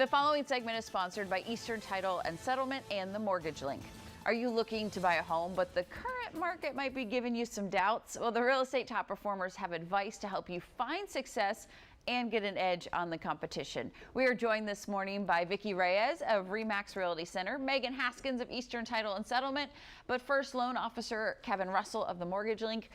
The following segment is sponsored by Eastern Title and Settlement and the Mortgage Link. Are you looking to buy a home, but the current market might be giving you some doubts? Well, the real estate top performers have advice to help you find success and get an edge on the competition. We are joined this morning by Vicki Reyes of RE/MAX Realty Center, Megan Haskins of Eastern Title and Settlement, but first loan officer Kevin Russell of the Mortgage Link.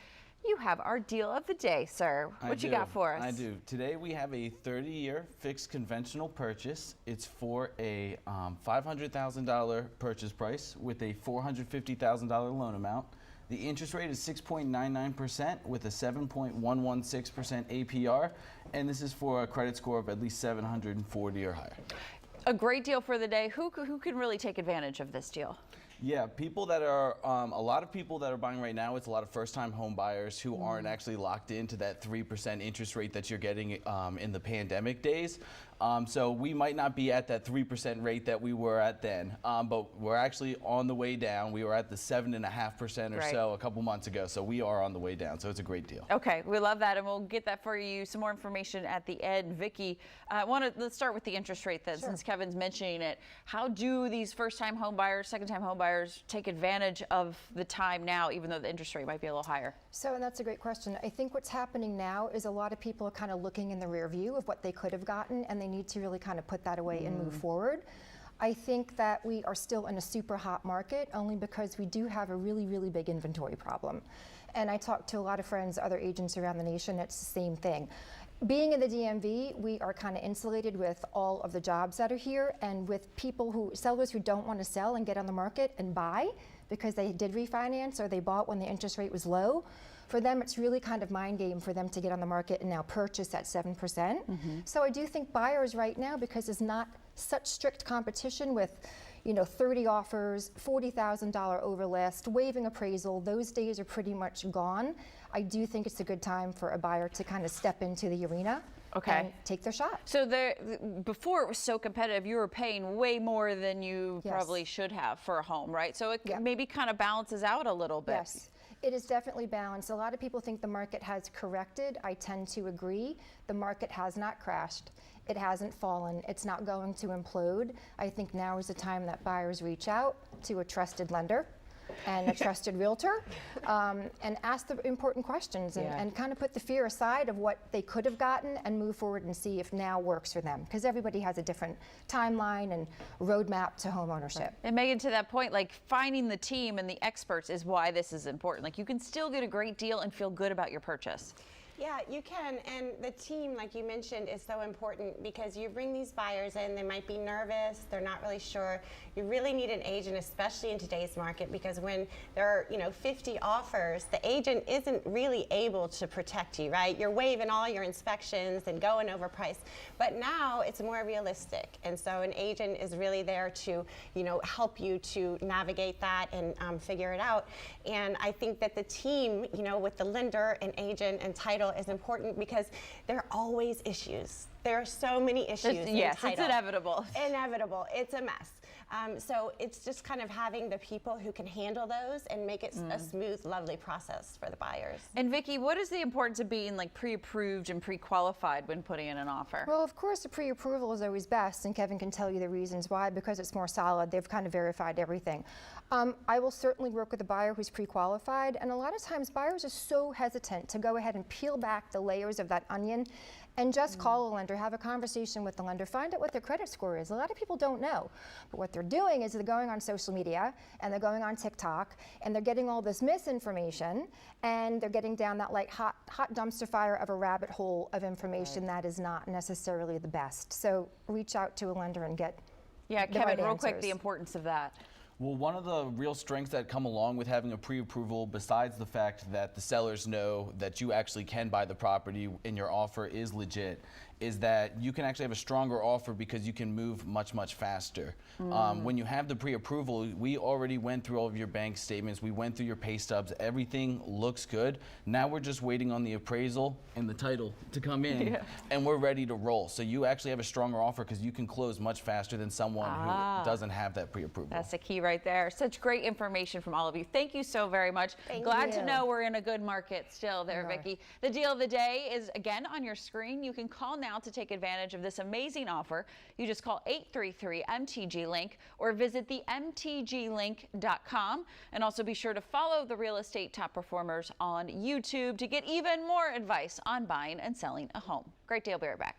You have our deal of the day, sir. What you got for us? I do. Today we have a 30-year fixed conventional purchase. It's for a $500,000 purchase price with a $450,000 loan amount. The interest rate is 6.99% with a 7.116% APR, and this is for a credit score of at least 740 or higher. A great deal for the day. Who can really take advantage of this deal? Yeah, people that are, a lot of people that are buying right now, it's a lot of first-time home buyers who aren't actually locked into that 3% interest rate that you're getting in the pandemic days. So we might not be at that 3% rate that we were at then, but we're actually on the way down. We were at the 7.5% or so a couple months ago, so we are on the way down, so it's a great deal. Okay, we love that, and we'll get that for you. Some more information at the end. Vicki, let's start with the interest rate then, since Kevin's mentioning it. How do these first-time home buyers, second-time home buyers take advantage of the time now, even though the interest rate might be a little higher? So, and that's a great question. I think what's happening now is a lot of people are kind of looking in the rear view of what they could have gotten, and they need to really kind of put that away and move forward. I think that we are still in a super hot market only because we do have a really, really big inventory problem. And I talked to a lot of friends, other agents around the nation, it's the same thing. Being in the DMV, we are kind of insulated with all of the jobs that are here, and with sellers who don't want to sell and get on the market and buy because they did refinance or they bought when the interest rate was low. For them, it's really kind of mind game for them to get on the market and now purchase at 7%. So I do think buyers right now, because there's not such strict competition with 30 offers, $40,000 over list, waiving appraisal, those days are pretty much gone. I do think it's a good time for a buyer to kind of step into the arena and take their shot. So before it was so competitive, you were paying way more than you probably should have for a home, right? So it maybe kind of balances out a little bit. Yes. It is definitely balanced. A lot of people think the market has corrected. I tend to agree. The market has not crashed. It hasn't fallen. It's not going to implode. I think now is the time that buyers reach out to a trusted lender and a trusted realtor and ask the important questions and kind of put the fear aside of what they could have gotten and move forward and see if now works for them, because everybody has a different timeline and roadmap to home ownership. And Megan, to that point, like finding the team and the experts is why this is important. Like you can still get a great deal and feel good about your purchase. Yeah, you can, and the team, like you mentioned, is so important because you bring these buyers in, they might be nervous, they're not really sure. You really need an agent, especially in today's market, because when there are 50 offers, the agent isn't really able to protect you, right? You're waiving all your inspections and going over price, but now it's more realistic, and so an agent is really there to help you to navigate that and figure it out. And I think that the team, with the lender and agent and title is important because there are always issues. There are so many issues. Yes, it's inevitable. Inevitable. It's a mess. So it's just kind of having the people who can handle those and make it a smooth, lovely process for the buyers. And Vicki, what is the importance of being like pre-approved and pre-qualified when putting in an offer? Well, of course, the pre-approval is always best, and Kevin can tell you the reasons why, because it's more solid. They've kind of verified everything. I will certainly work with a buyer who's pre-qualified, and a lot of times buyers are so hesitant to go ahead and peel back the layers of that onion and just call a lender, have a conversation with the lender, find out what their credit score is. A lot of people don't know. But what they're doing is they're going on social media and they're going on TikTok and they're getting all this misinformation and they're getting down that like hot dumpster fire of a rabbit hole of information that is not necessarily the best. So reach out to a lender and get Kevin, real quick, the importance of that. Well, one of the real strengths that come along with having a pre-approval, besides the fact that the sellers know that you actually can buy the property and your offer is legit, is that you can actually have a stronger offer because you can move much, much faster. When you have the pre-approval, we already went through all of your bank statements, we went through your pay stubs, everything looks good. Now we're just waiting on the appraisal and the title to come in, and we're ready to roll. So you actually have a stronger offer because you can close much faster than someone who doesn't have that pre-approval. That's the key right there. Such great information from all of you. Thank you so very much. Glad to know we're in a good market still there, Vicki. The deal of the day is again on your screen. You can call now now to take advantage of this amazing offer. You just call 833-MTG-LINK or visit the mtglink.com, and also be sure to follow the Real Estate Top Performers on YouTube to get even more advice on buying and selling a home. Great day. I'll be right back.